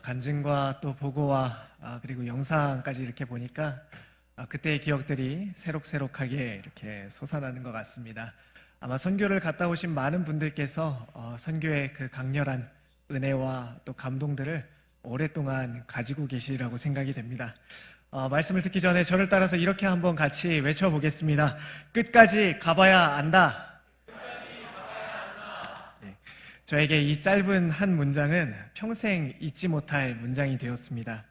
간증과 또 보고와 그리고 영상까지 이렇게 보니까 그때의 기억들이 새록새록하게 이렇게 솟아나는 것 같습니다. 아마 선교를 갔다 오신 많은 분들께서 선교의 그 강렬한 은혜와 또 감동들을 오랫동안 가지고 계시리라고 생각이 됩니다. 말씀을 듣기 전에 저를 따라서 이렇게 한번 같이 외쳐보겠습니다. 끝까지 가봐야 안다. 저에게 이 짧은 한 문장은 평생 잊지 못할 문장이 되었습니다.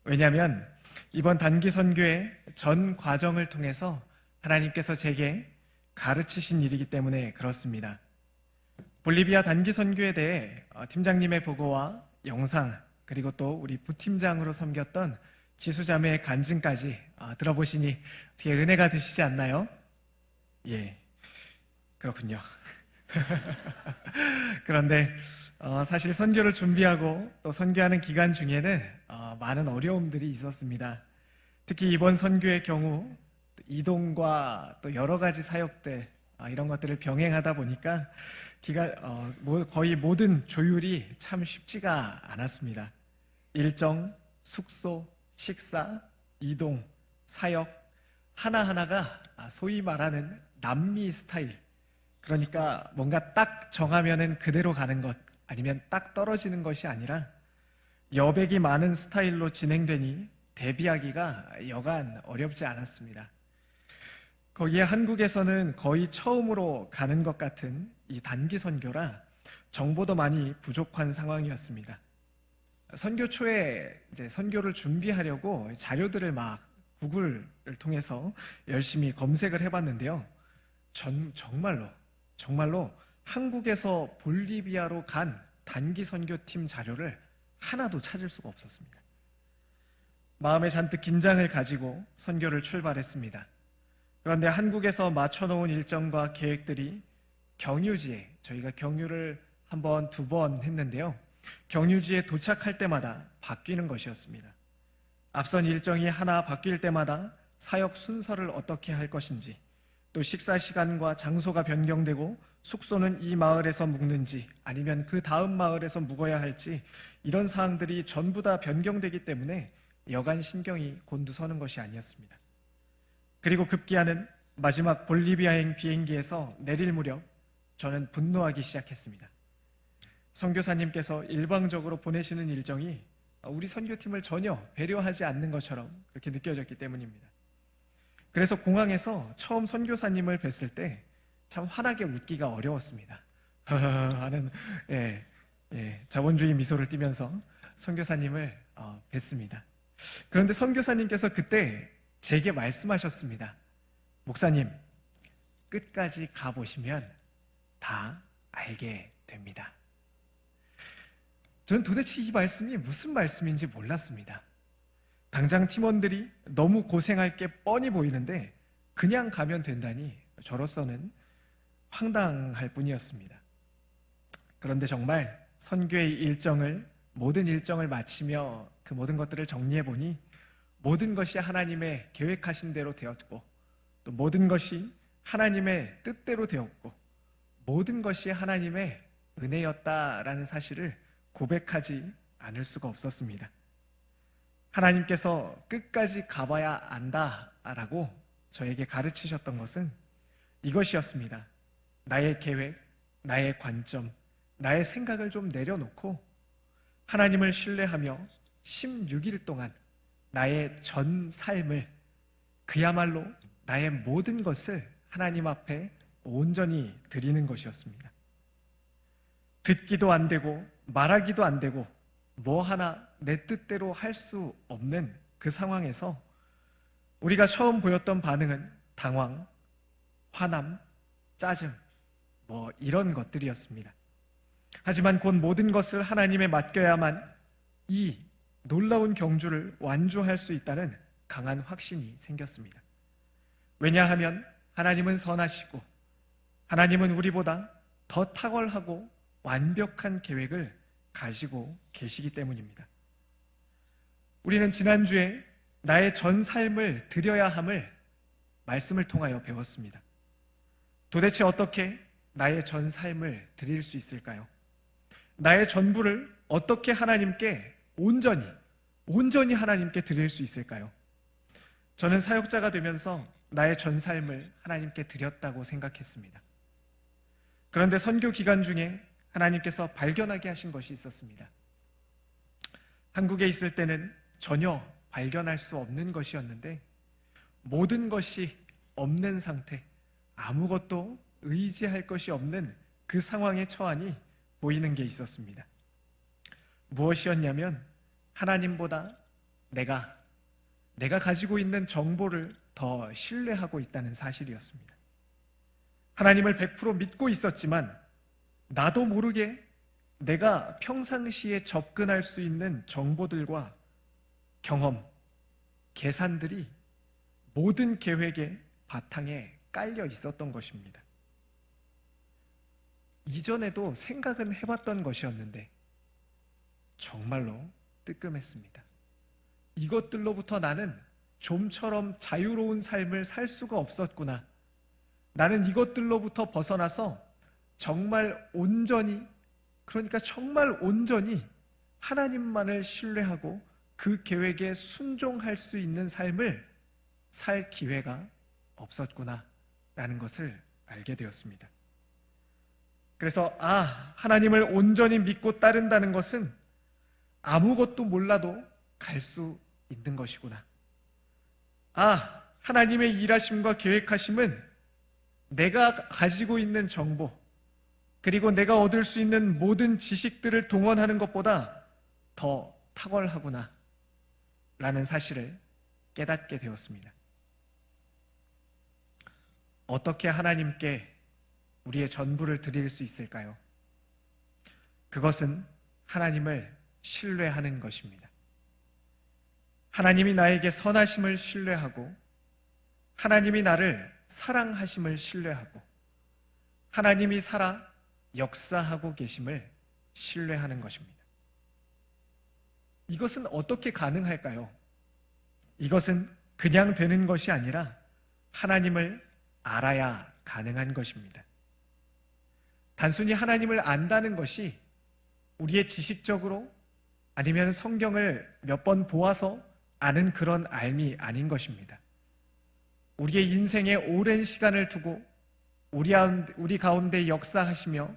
왜냐하면 이번 단기 선교의 전 과정을 통해서 하나님께서 제게 가르치신 일이기 때문에 그렇습니다. 볼리비아 단기 선교에 대해 팀장님의 보고와 영상, 그리고 또 우리 부팀장으로 섬겼던 지수자매의 간증까지 들어보시니 어떻게 은혜가 되시지 않나요? 예, 그렇군요. 그런데 사실 선교를 준비하고 또 선교하는 기간 중에는 많은 어려움들이 있었습니다. 특히 이번 선교의 경우 이동과 또 여러 가지 사역들 이런 것들을 병행하다 보니까 거의 모든 조율이 참 쉽지가 않았습니다. 일정, 숙소, 식사, 이동, 사역 하나하나가 소위 말하는 남미 스타일, 그러니까 뭔가 딱 정하면은 그대로 가는 것, 아니면 딱 떨어지는 것이 아니라 여백이 많은 스타일로 진행되니 대비하기가 여간 어렵지 않았습니다. 거기에 한국에서는 거의 처음으로 가는 것 같은 이 단기 선교라 정보도 많이 부족한 상황이었습니다. 선교 초에 이제 선교를 준비하려고 자료들을 막 구글을 통해서 열심히 검색을 해봤는데요. 정말로 한국에서 볼리비아로 간 단기 선교팀 자료를 하나도 찾을 수가 없었습니다. 마음에 잔뜩 긴장을 가지고 선교를 출발했습니다. 그런데 한국에서 맞춰놓은 일정과 계획들이 경유지에, 저희가 경유를 한 번, 두 번 했는데요. 경유지에 도착할 때마다 바뀌는 것이었습니다. 앞선 일정이 하나 바뀔 때마다 사역 순서를 어떻게 할 것인지, 또 식사 시간과 장소가 변경되고 숙소는 이 마을에서 묵는지 아니면 그 다음 마을에서 묵어야 할지, 이런 사항들이 전부 다 변경되기 때문에 여간 신경이 곤두서는 것이 아니었습니다. 그리고 급기야는 마지막 볼리비아행 비행기에서 내릴 무렵 저는 분노하기 시작했습니다. 선교사님께서 일방적으로 보내시는 일정이 우리 선교팀을 전혀 배려하지 않는 것처럼 그렇게 느껴졌기 때문입니다. 그래서 공항에서 처음 선교사님을 뵀을 때 참 환하게 웃기가 어려웠습니다. 하는 자본주의 미소를 띠면서 선교사님을 뵀습니다. 그런데 선교사님께서 그때 제게 말씀하셨습니다. 목사님, 끝까지 가보시면 다 알게 됩니다. 저는 도대체 이 말씀이 무슨 말씀인지 몰랐습니다. 당장 팀원들이 너무 고생할 게 뻔히 보이는데 그냥 가면 된다니 저로서는 황당할 뿐이었습니다. 그런데 정말 선교의 모든 일정을 마치며 그 모든 것들을 정리해 보니 모든 것이 하나님의 계획하신 대로 되었고, 또 모든 것이 하나님의 뜻대로 되었고, 모든 것이 하나님의 은혜였다라는 사실을 고백하지 않을 수가 없었습니다. 하나님께서 끝까지 가봐야 안다라고 저에게 가르치셨던 것은 이것이었습니다. 나의 계획, 나의 관점, 나의 생각을 좀 내려놓고 하나님을 신뢰하며 16일 동안 나의 전 삶을, 그야말로 나의 모든 것을 하나님 앞에 온전히 드리는 것이었습니다. 듣기도 안 되고 말하기도 안 되고 뭐 하나 내 뜻대로 할 수 없는 그 상황에서 우리가 처음 보였던 반응은 당황, 화남, 짜증, 이런 것들이었습니다. 하지만 곧 모든 것을 하나님에 맡겨야만 이 놀라운 경주를 완주할 수 있다는 강한 확신이 생겼습니다. 왜냐하면 하나님은 선하시고 하나님은 우리보다 더 탁월하고 완벽한 계획을 가지고 계시기 때문입니다. 우리는 지난주에 나의 전 삶을 드려야 함을 말씀을 통하여 배웠습니다. 도대체 어떻게 나의 전 삶을 드릴 수 있을까요? 나의 전부를 어떻게 하나님께 온전히 하나님께 드릴 수 있을까요? 저는 사역자가 되면서 나의 전 삶을 하나님께 드렸다고 생각했습니다. 그런데 선교 기간 중에 하나님께서 발견하게 하신 것이 있었습니다. 한국에 있을 때는 전혀 발견할 수 없는 것이었는데, 모든 것이 없는 상태, 아무것도 의지할 것이 없는 그 상황에 처하니 보이는 게 있었습니다. 무엇이었냐면 하나님보다 내가 가지고 있는 정보를 더 신뢰하고 있다는 사실이었습니다. 하나님을 100% 믿고 있었지만 나도 모르게 내가 평상시에 접근할 수 있는 정보들과 경험, 계산들이 모든 계획의 바탕에 깔려 있었던 것입니다. 이전에도 생각은 해봤던 것이었는데 정말로 뜨끔했습니다. 이것들로부터 나는 좀처럼 자유로운 삶을 살 수가 없었구나. 나는 이것들로부터 벗어나서 정말 온전히 하나님만을 신뢰하고 그 계획에 순종할 수 있는 삶을 살 기회가 없었구나 라는 것을 알게 되었습니다. 그래서 하나님을 온전히 믿고 따른다는 것은 아무것도 몰라도 갈 수 있는 것이구나. 하나님의 일하심과 계획하심은 내가 가지고 있는 정보, 그리고 내가 얻을 수 있는 모든 지식들을 동원하는 것보다 더 탁월하구나 라는 사실을 깨닫게 되었습니다. 어떻게 하나님께 우리의 전부를 드릴 수 있을까요? 그것은 하나님을 신뢰하는 것입니다. 하나님이 나에게 선하심을 신뢰하고, 하나님이 나를 사랑하심을 신뢰하고, 하나님이 살아 역사하고 계심을 신뢰하는 것입니다. 이것은 어떻게 가능할까요? 이것은 그냥 되는 것이 아니라 하나님을 알아야 가능한 것입니다. 단순히 하나님을 안다는 것이 우리의 지식적으로 아니면 성경을 몇 번 보아서 아는 그런 알미 아닌 것입니다. 우리의 인생에 오랜 시간을 두고 우리 가운데 역사하시며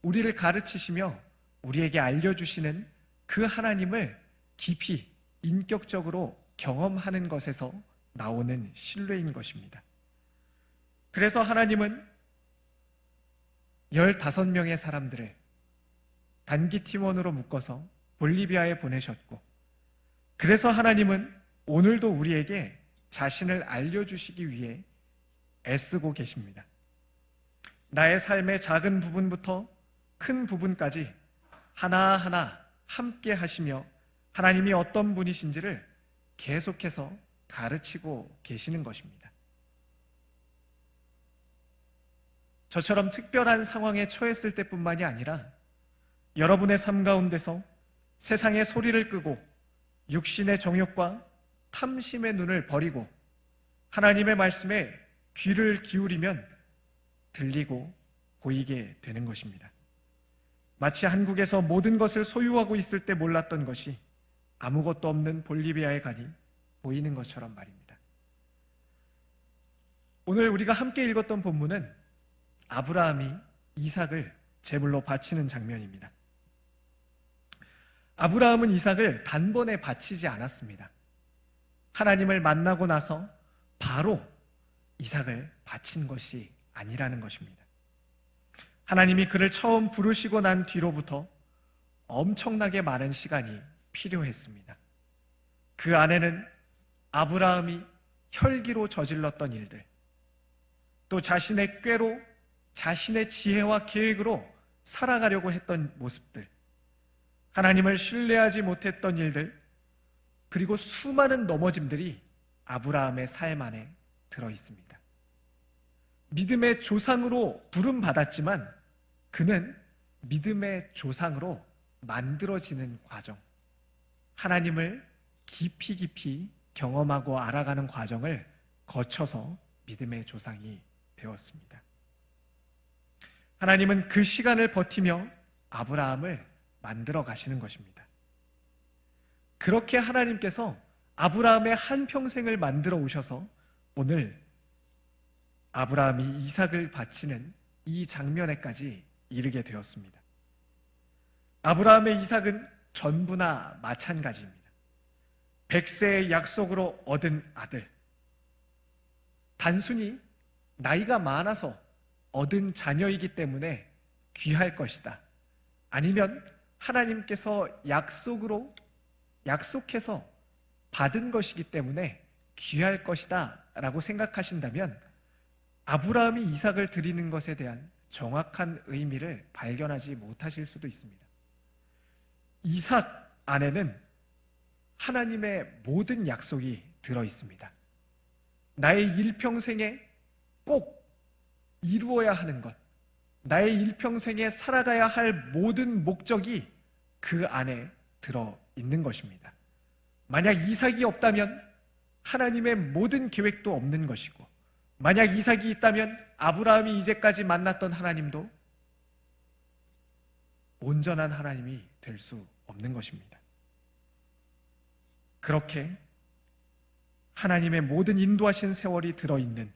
우리를 가르치시며 우리에게 알려주시는 그 하나님을 깊이 인격적으로 경험하는 것에서 나오는 신뢰인 것입니다. 그래서 하나님은 15명의 사람들을 단기 팀원으로 묶어서 볼리비아에 보내셨고, 그래서 하나님은 오늘도 우리에게 자신을 알려주시기 위해 애쓰고 계십니다. 나의 삶의 작은 부분부터 큰 부분까지 하나하나 함께 하시며 하나님이 어떤 분이신지를 계속해서 가르치고 계시는 것입니다. 저처럼 특별한 상황에 처했을 때뿐만이 아니라 여러분의 삶 가운데서 세상의 소리를 끄고 육신의 정욕과 탐심의 눈을 버리고 하나님의 말씀에 귀를 기울이면 들리고 보이게 되는 것입니다. 마치 한국에서 모든 것을 소유하고 있을 때 몰랐던 것이 아무것도 없는 볼리비아에 가니 보이는 것처럼 말입니다. 오늘 우리가 함께 읽었던 본문은 아브라함이 이삭을 제물로 바치는 장면입니다. 아브라함은 이삭을 단번에 바치지 않았습니다. 하나님을 만나고 나서 바로 이삭을 바친 것이 아니라는 것입니다. 하나님이 그를 처음 부르시고 난 뒤로부터 엄청나게 많은 시간이 필요했습니다. 그 안에는 아브라함이 혈기로 저질렀던 일들, 또 자신의 꾀로 자신의 지혜와 계획으로 살아가려고 했던 모습들, 하나님을 신뢰하지 못했던 일들, 그리고 수많은 넘어짐들이 아브라함의 삶 안에 들어 있습니다. 믿음의 조상으로 부름받았지만 그는 믿음의 조상으로 만들어지는 과정, 하나님을 깊이 경험하고 알아가는 과정을 거쳐서 믿음의 조상이 되었습니다. 하나님은 그 시간을 버티며 아브라함을 만들어 가시는 것입니다. 그렇게 하나님께서 아브라함의 한평생을 만들어 오셔서 오늘 아브라함이 이삭을 바치는 이 장면에까지 이르게 되었습니다. 아브라함의 이삭은 전부나 마찬가지입니다. 100세의 약속으로 얻은 아들, 단순히 나이가 많아서 얻은 자녀이기 때문에 귀할 것이다, 아니면 하나님께서 약속해서 받은 것이기 때문에 귀할 것이다 라고 생각하신다면 아브라함이 이삭을 드리는 것에 대한 정확한 의미를 발견하지 못하실 수도 있습니다. 이삭 안에는 하나님의 모든 약속이 들어 있습니다. 나의 일평생에 꼭 이루어야 하는 것, 나의 일평생에 살아가야 할 모든 목적이 그 안에 들어 있는 것입니다. 만약 이삭이 없다면 하나님의 모든 계획도 없는 것이고, 만약 이삭이 있다면 아브라함이 이제까지 만났던 하나님도 온전한 하나님이 될 수 없는 것입니다. 그렇게 하나님의 모든 인도하신 세월이 들어있는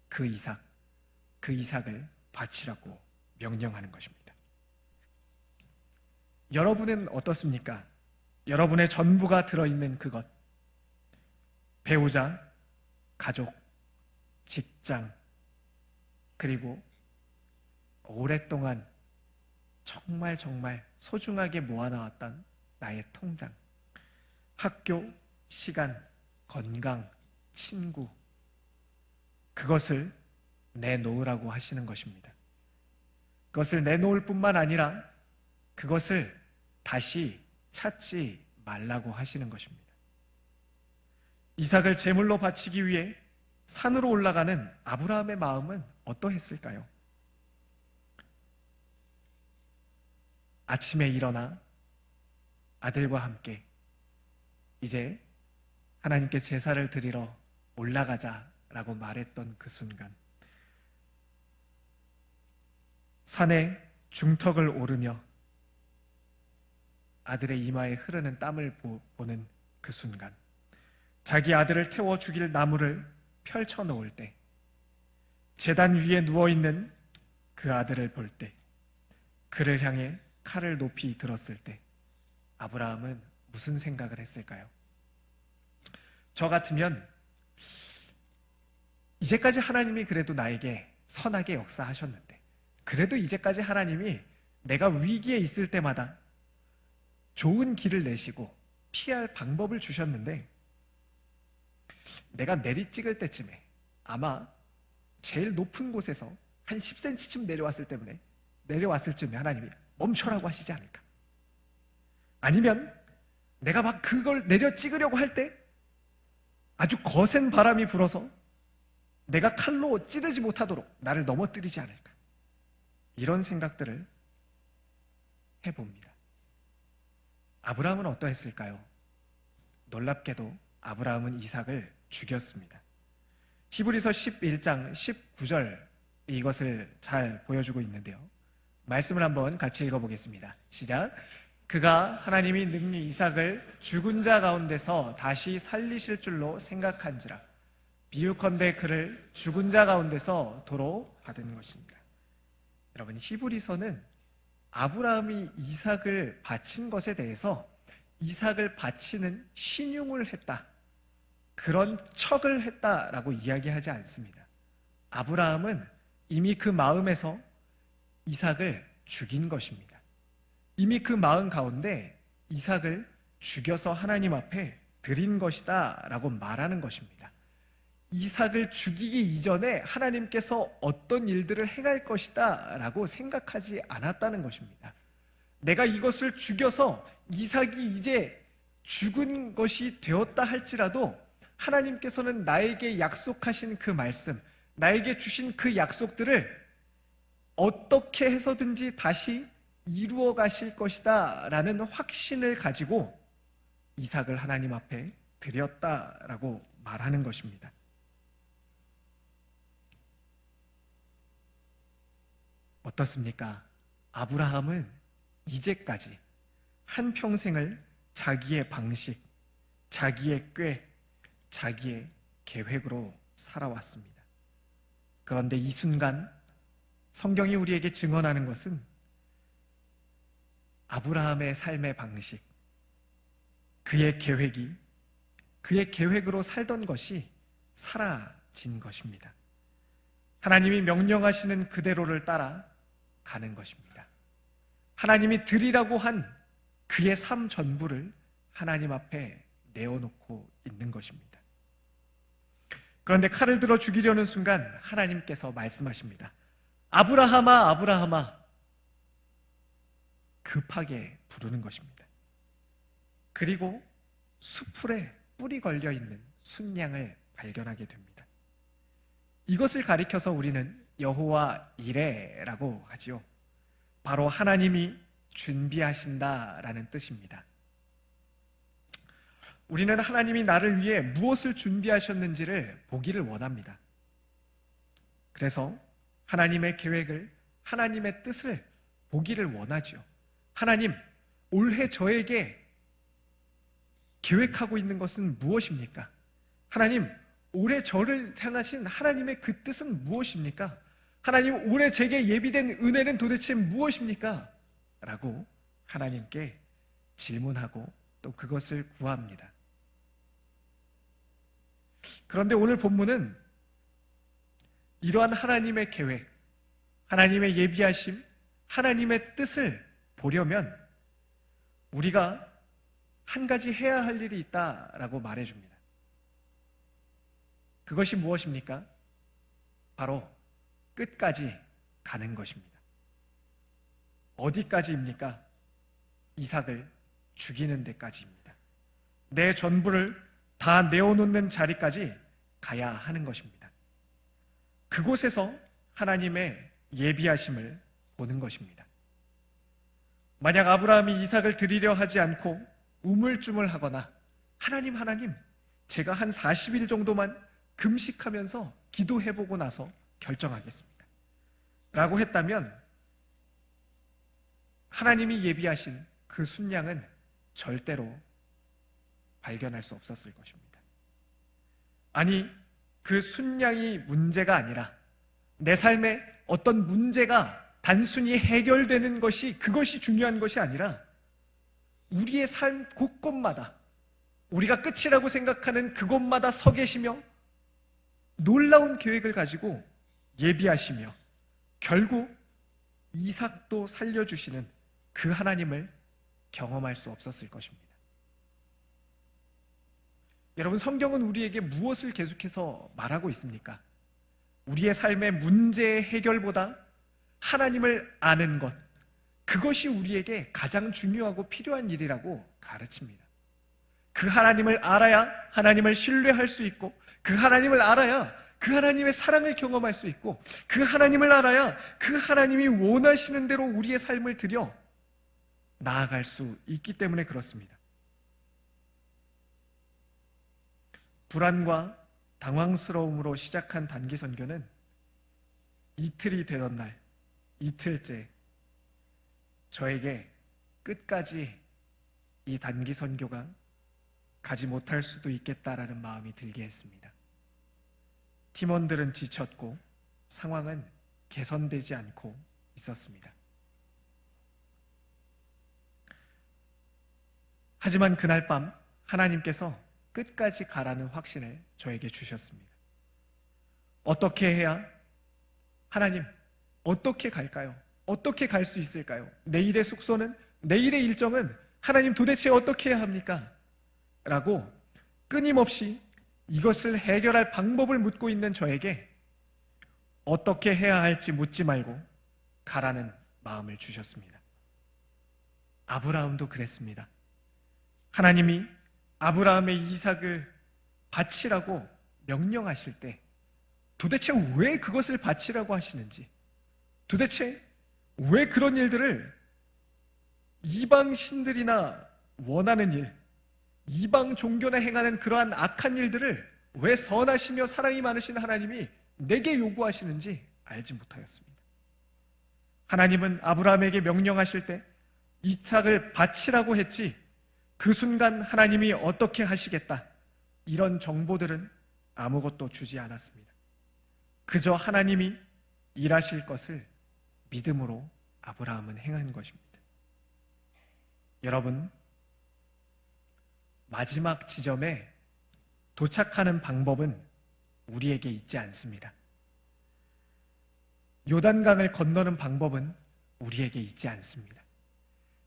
그 이삭을 바치라고 명령하는 것입니다. 여러분은 어떻습니까? 여러분의 전부가 들어있는 그것, 배우자, 가족, 직장, 그리고 오랫동안 정말 소중하게 모아나왔던 나의 통장, 학교, 시간, 건강, 친구, 그것을 내놓으라고 하시는 것입니다. 그것을 내놓을 뿐만 아니라 그것을 다시 찾지 말라고 하시는 것입니다. 이삭을 제물로 바치기 위해 산으로 올라가는 아브라함의 마음은 어떠했을까요? 아침에 일어나 아들과 함께 이제 하나님께 제사를 드리러 올라가자라고 말했던 그 순간, 산에 중턱을 오르며 아들의 이마에 흐르는 땀을 보는 그 순간, 자기 아들을 태워 죽일 나무를 펼쳐 놓을 때, 제단 위에 누워있는 그 아들을 볼 때, 그를 향해 칼을 높이 들었을 때 아브라함은 무슨 생각을 했을까요? 저 같으면 이제까지 하나님이 그래도 나에게 선하게 역사하셨는데, 그래도 이제까지 하나님이 내가 위기에 있을 때마다 좋은 길을 내시고 피할 방법을 주셨는데, 내가 내리 찍을 때쯤에 아마 제일 높은 곳에서 한 10cm쯤 내려왔을 쯤에 하나님이 멈춰라고 하시지 않을까? 아니면 내가 막 그걸 내려 찍으려고 할 때 아주 거센 바람이 불어서 내가 칼로 찌르지 못하도록 나를 넘어뜨리지 않을까? 이런 생각들을 해봅니다. 아브라함은 어떠했을까요? 놀랍게도 아브라함은 이삭을 죽였습니다. 히브리서 11장 19절 이것을 잘 보여주고 있는데요. 말씀을 한번 같이 읽어보겠습니다. 시작. 그가 하나님이 능히 이삭을 죽은 자 가운데서 다시 살리실 줄로 생각한지라 비유컨대 그를 죽은 자 가운데서 도로 받은 것입니다. 여러분, 히브리서는 아브라함이 이삭을 바친 것에 대해서 이삭을 바치는 신용을 했다, 그런 척을 했다라고 이야기하지 않습니다. 아브라함은 이미 그 마음에서 이삭을 죽인 것입니다. 이미 그 마음 가운데 이삭을 죽여서 하나님 앞에 드린 것이다 라고 말하는 것입니다. 이삭을 죽이기 이전에 하나님께서 어떤 일들을 행할 것이다 라고 생각하지 않았다는 것입니다. 내가 이것을 죽여서 이삭이 이제 죽은 것이 되었다 할지라도 하나님께서는 나에게 약속하신 그 말씀, 나에게 주신 그 약속들을 어떻게 해서든지 다시 이루어 가실 것이다 라는 확신을 가지고 이삭을 하나님 앞에 드렸다라고 말하는 것입니다. 어떻습니까? 아브라함은 이제까지 한평생을 자기의 방식, 자기의 꾀, 자기의 계획으로 살아왔습니다. 그런데 이 순간 성경이 우리에게 증언하는 것은 아브라함의 삶의 방식, 그의 계획으로 살던 것이 사라진 것입니다. 하나님이 명령하시는 그대로를 따라 가는 것입니다. 하나님이 드리라고 한 그의 삶 전부를 하나님 앞에 내어놓고 있는 것입니다. 그런데 칼을 들어 죽이려는 순간 하나님께서 말씀하십니다. 아브라함아, 아브라함아. 급하게 부르는 것입니다. 그리고 수풀에 뿔이 걸려 있는 순양을 발견하게 됩니다. 이것을 가리켜서 우리는 여호와 이레라고 하지요. 바로 하나님이 준비하신다라는 뜻입니다. 우리는 하나님이 나를 위해 무엇을 준비하셨는지를 보기를 원합니다. 그래서 하나님의 계획을, 하나님의 뜻을 보기를 원하죠. 하나님, 올해 저에게 계획하고 있는 것은 무엇입니까? 하나님, 올해 저를 향하신 하나님의 그 뜻은 무엇입니까? 하나님, 올해 제게 예비된 은혜는 도대체 무엇입니까? 라고 하나님께 질문하고 또 그것을 구합니다. 그런데 오늘 본문은 이러한 하나님의 계획, 하나님의 예비하심, 하나님의 뜻을 보려면 우리가 한 가지 해야 할 일이 있다라고 말해줍니다. 그것이 무엇입니까? 바로 끝까지 가는 것입니다. 어디까지입니까? 이삭을 죽이는 데까지입니다. 내 전부를 다 내어놓는 자리까지 가야 하는 것입니다. 그곳에서 하나님의 예비하심을 보는 것입니다. 만약 아브라함이 이삭을 드리려 하지 않고 우물쭈물하거나 하나님, 제가 한 40일 정도만 금식하면서 기도해보고 나서 결정하겠습니다 라고 했다면 하나님이 예비하신 그 순양은 절대로 발견할 수 없었을 것입니다. 아니, 그 순양이 문제가 아니라 내 삶에 어떤 문제가 단순히 해결되는 것이, 그것이 중요한 것이 아니라 우리의 삶 곳곳마다 우리가 끝이라고 생각하는 그곳마다 서 계시며 놀라운 계획을 가지고 예비하시며 결국 이삭도 살려주시는 그 하나님을 경험할 수 없었을 것입니다. 여러분, 성경은 우리에게 무엇을 계속해서 말하고 있습니까? 우리의 삶의 문제의 해결보다 하나님을 아는 것, 그것이 우리에게 가장 중요하고 필요한 일이라고 가르칩니다. 그 하나님을 알아야 하나님을 신뢰할 수 있고, 그 하나님을 알아야 그 하나님의 사랑을 경험할 수 있고, 그 하나님을 알아야 그 하나님이 원하시는 대로 우리의 삶을 드려 나아갈 수 있기 때문에 그렇습니다. 불안과 당황스러움으로 시작한 단기 선교는 이틀이 되던 날, 이틀째 저에게 끝까지 이 단기 선교가 가지 못할 수도 있겠다라는 마음이 들게 했습니다. 팀원들은 지쳤고 상황은 개선되지 않고 있었습니다. 하지만 그날 밤 하나님께서 끝까지 가라는 확신을 저에게 주셨습니다. 어떻게 해야, 하나님, 어떻게 갈까요? 어떻게 갈 수 있을까요? 내일의 숙소는, 내일의 일정은 하나님 도대체 어떻게 해야 합니까? 라고 끊임없이 이것을 해결할 방법을 묻고 있는 저에게 어떻게 해야 할지 묻지 말고 가라는 마음을 주셨습니다. 아브라함도 그랬습니다. 하나님이 아브라함의 이삭을 바치라고 명령하실 때 도대체 왜 그것을 바치라고 하시는지, 도대체 왜 그런 일들을 이방 신들이나 원하는 일, 이방 종교나 행하는 그러한 악한 일들을 왜 선하시며 사랑이 많으신 하나님이 내게 요구하시는지 알지 못하였습니다. 하나님은 아브라함에게 명령하실 때 이삭을 바치라고 했지 그 순간 하나님이 어떻게 하시겠다, 이런 정보들은 아무것도 주지 않았습니다. 그저 하나님이 일하실 것을 믿음으로 아브라함은 행한 것입니다. 여러분, 마지막 지점에 도착하는 방법은 우리에게 있지 않습니다. 요단강을 건너는 방법은 우리에게 있지 않습니다.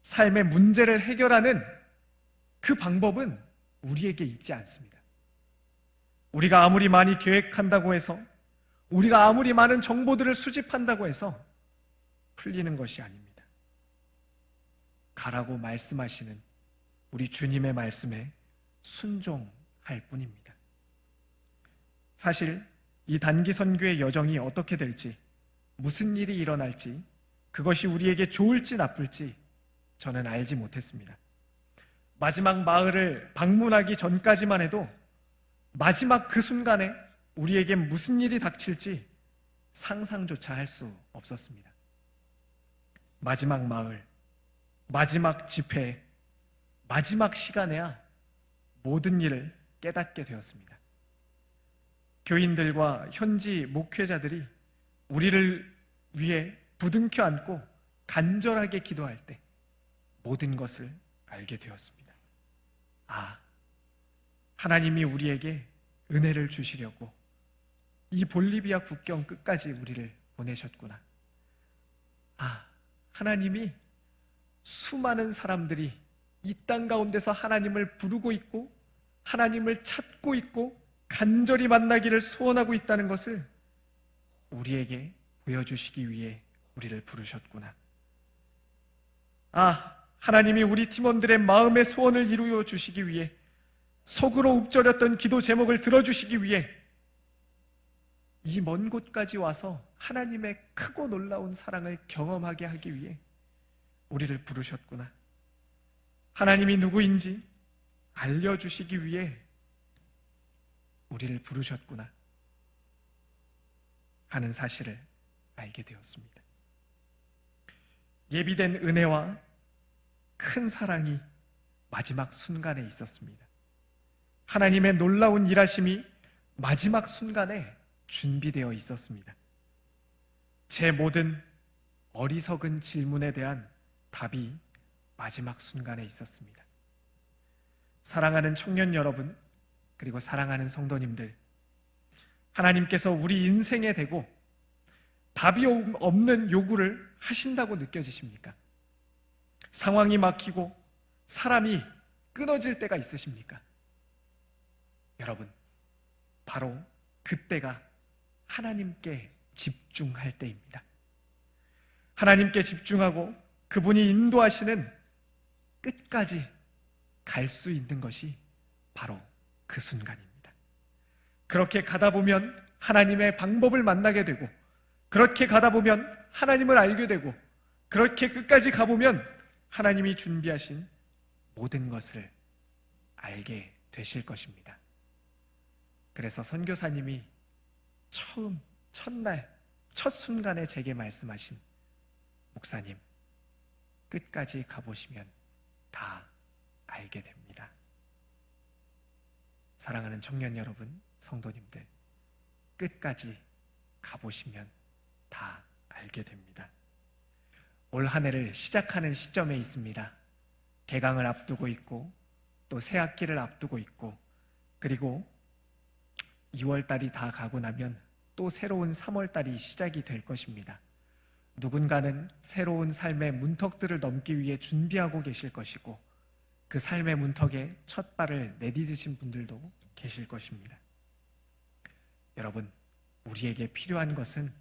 삶의 문제를 해결하는 그 방법은 우리에게 있지 않습니다. 우리가 아무리 많이 계획한다고 해서, 우리가 아무리 많은 정보들을 수집한다고 해서 풀리는 것이 아닙니다. 가라고 말씀하시는 우리 주님의 말씀에 순종할 뿐입니다. 사실 이 단기 선교의 여정이 어떻게 될지, 무슨 일이 일어날지, 그것이 우리에게 좋을지 나쁠지 저는 알지 못했습니다. 마지막 마을을 방문하기 전까지만 해도 마지막 그 순간에 우리에게 무슨 일이 닥칠지 상상조차 할 수 없었습니다. 마지막 마을, 마지막 집회, 마지막 시간에야 모든 일을 깨닫게 되었습니다. 교인들과 현지 목회자들이 우리를 위해 부둥켜 안고 간절하게 기도할 때 모든 것을 알게 되었습니다. 아, 하나님이 우리에게 은혜를 주시려고 이 볼리비아 국경 끝까지 우리를 보내셨구나. 아, 하나님이 수많은 사람들이 이 땅 가운데서 하나님을 부르고 있고 하나님을 찾고 있고 간절히 만나기를 소원하고 있다는 것을 우리에게 보여주시기 위해 우리를 부르셨구나. 아, 하나님이 우리 팀원들의 마음의 소원을 이루어 주시기 위해, 속으로 읊조렸던 기도 제목을 들어주시기 위해 이 먼 곳까지 와서 하나님의 크고 놀라운 사랑을 경험하게 하기 위해 우리를 부르셨구나. 하나님이 누구인지 알려주시기 위해 우리를 부르셨구나 하는 사실을 알게 되었습니다. 예비된 은혜와 큰 사랑이 마지막 순간에 있었습니다. 하나님의 놀라운 일하심이 마지막 순간에 준비되어 있었습니다. 제 모든 어리석은 질문에 대한 답이 마지막 순간에 있었습니다. 사랑하는 청년 여러분, 그리고 사랑하는 성도님들, 하나님께서 우리 인생에 대고 답이 없는 요구를 하신다고 느껴지십니까? 상황이 막히고 사람이 끊어질 때가 있으십니까? 여러분, 바로 그때가 하나님께 집중할 때입니다. 하나님께 집중하고 그분이 인도하시는 끝까지 갈 수 있는 것이 바로 그 순간입니다. 그렇게 가다 보면 하나님의 방법을 만나게 되고, 그렇게 가다 보면 하나님을 알게 되고, 그렇게 끝까지 가보면 하나님이 준비하신 모든 것을 알게 되실 것입니다. 그래서 선교사님이 첫날, 첫 순간에 제게 말씀하신, 목사님, 끝까지 가보시면 다 알게 됩니다. 사랑하는 청년 여러분, 성도님들, 끝까지 가보시면 다 알게 됩니다. 올 한 해를 시작하는 시점에 있습니다. 개강을 앞두고 있고, 또 새 학기를 앞두고 있고, 그리고 2월달이 다 가고 나면 또 새로운 3월달이 시작이 될 것입니다. 누군가는 새로운 삶의 문턱들을 넘기 위해 준비하고 계실 것이고, 그 삶의 문턱에 첫 발을 내디디신 분들도 계실 것입니다. 여러분, 우리에게 필요한 것은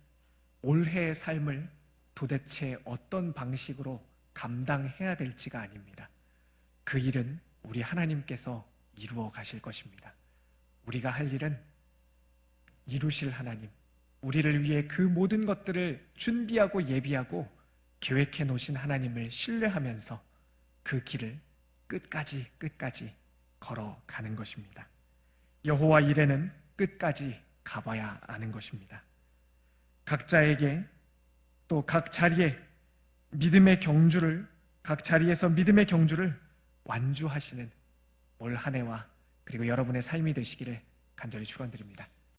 올해의 삶을 도대체 어떤 방식으로 감당해야 될지가 아닙니다. 그 일은 우리 하나님께서 이루어 가실 것입니다. 우리가 할 일은 이루실 하나님, 우리를 위해 그 모든 것들을 준비하고 예비하고 계획해 놓으신 하나님을 신뢰하면서 그 길을 끝까지 걸어가는 것입니다. 여호와 일에는 끝까지 가봐야 아는 것입니다. 각자에게 또 각 자리에 믿음의 경주를 각 자리에서 믿음의 경주를 완주하시는 올 한 해와 그리고 여러분의 삶이 되시기를 간절히 축원드립니다.